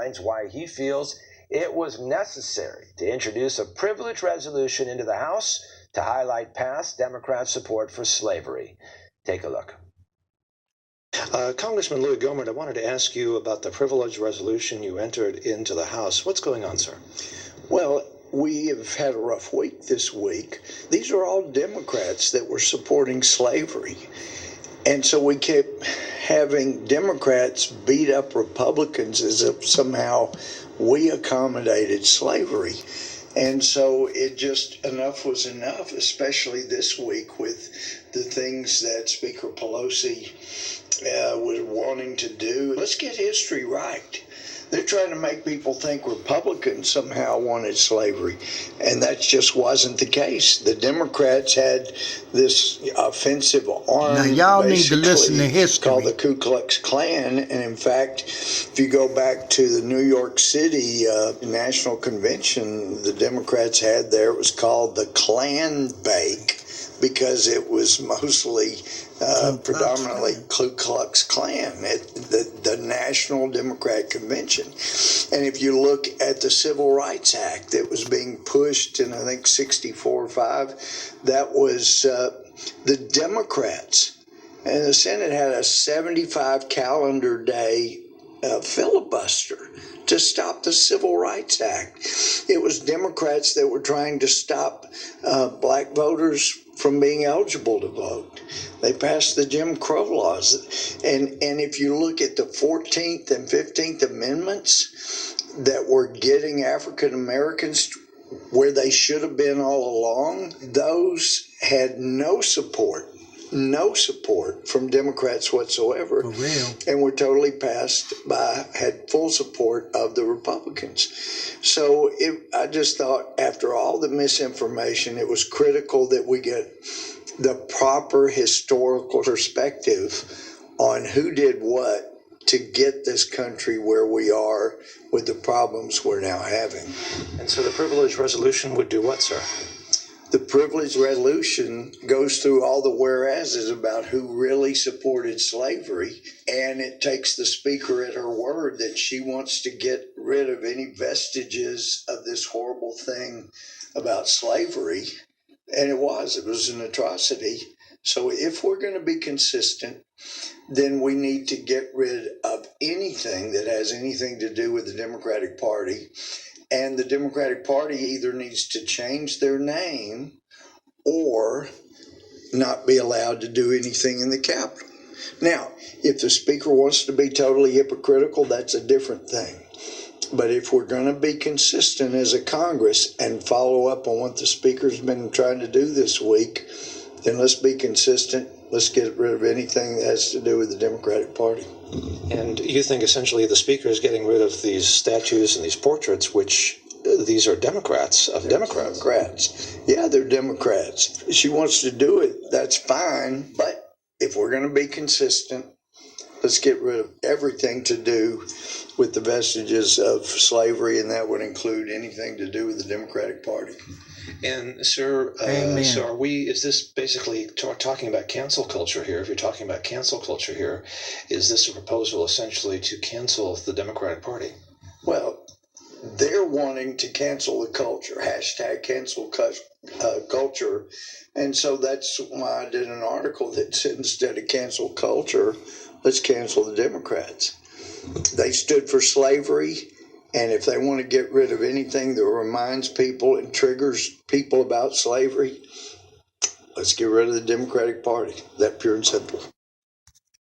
outlines why he feels it was necessary to introduce a privilege resolution into the House to highlight past Democrat support for slavery. Take a look. Congressman Louis Gohmert, I wanted to ask you about the privilege resolution you entered into the House. What's going on, sir? Well, we have had a rough week this week. These are all Democrats that were supporting slavery. And so we kept having Democrats beat up Republicans as if somehow we accommodated slavery. And so it just, enough was enough, especially this week with the things that Speaker Pelosi was wanting to do. Let's get history right. They're trying to make people think Republicans somehow wanted slavery, and that just wasn't the case. The Democrats had this offensive arm. Now, y'all need to listen to history. Called the Ku Klux Klan, and in fact, if you go back to the New York City National Convention, the Democrats had there, it was called the Klan Bake, because it was mostly predominantly Ku Klux Klan at the National Democrat Convention. And if you look at the Civil Rights Act that was being pushed in, I think, 64 or 5, that was the Democrats. And the Senate had a 75 calendar day filibuster to stop the Civil Rights Act. It was Democrats that were trying to stop black voters from being eligible to vote. They passed the Jim Crow laws. And if you look at the 14th and 15th Amendments that were getting African Americans where they should have been all along, those had no support from Democrats whatsoever. For real. And were totally had full support of the Republicans. So I just thought, after all the misinformation, it was critical that we get the proper historical perspective on who did what to get this country where we are with the problems we're now having. And so the privilege resolution would do what, sir? The privilege resolution goes through all the whereases about who really supported slavery, and it takes the speaker at her word that she wants to get rid of any vestiges of this horrible thing about slavery. And it was an atrocity. So if we're going to be consistent, then we need to get rid of anything that has anything to do with the Democratic Party. And the Democratic Party either needs to change their name or not be allowed to do anything in the Capitol. Now, if the Speaker wants to be totally hypocritical, that's a different thing. But if we're going to be consistent as a Congress and follow up on what the Speaker's been trying to do this week, then let's be consistent. Let's get rid of anything that has to do with the Democratic Party. And you think essentially the Speaker is getting rid of these statues and these portraits, which these are Democrats of Democrats. Democrats. Yeah, they're Democrats. She wants to do it, that's fine. But if we're going to be consistent, let's get rid of everything to do with the vestiges of slavery, and that would include anything to do with the Democratic Party. And sir, so is this basically talking about cancel culture here? If you're talking about cancel culture here, is this a proposal essentially to cancel the Democratic Party? Well, they're wanting to cancel the culture, hashtag cancel culture. And so that's why I did an article that said, instead of cancel culture, let's cancel the Democrats. They stood for slavery. And if they want to get rid of anything that reminds people and triggers people about slavery, let's get rid of the Democratic Party. That pure and simple.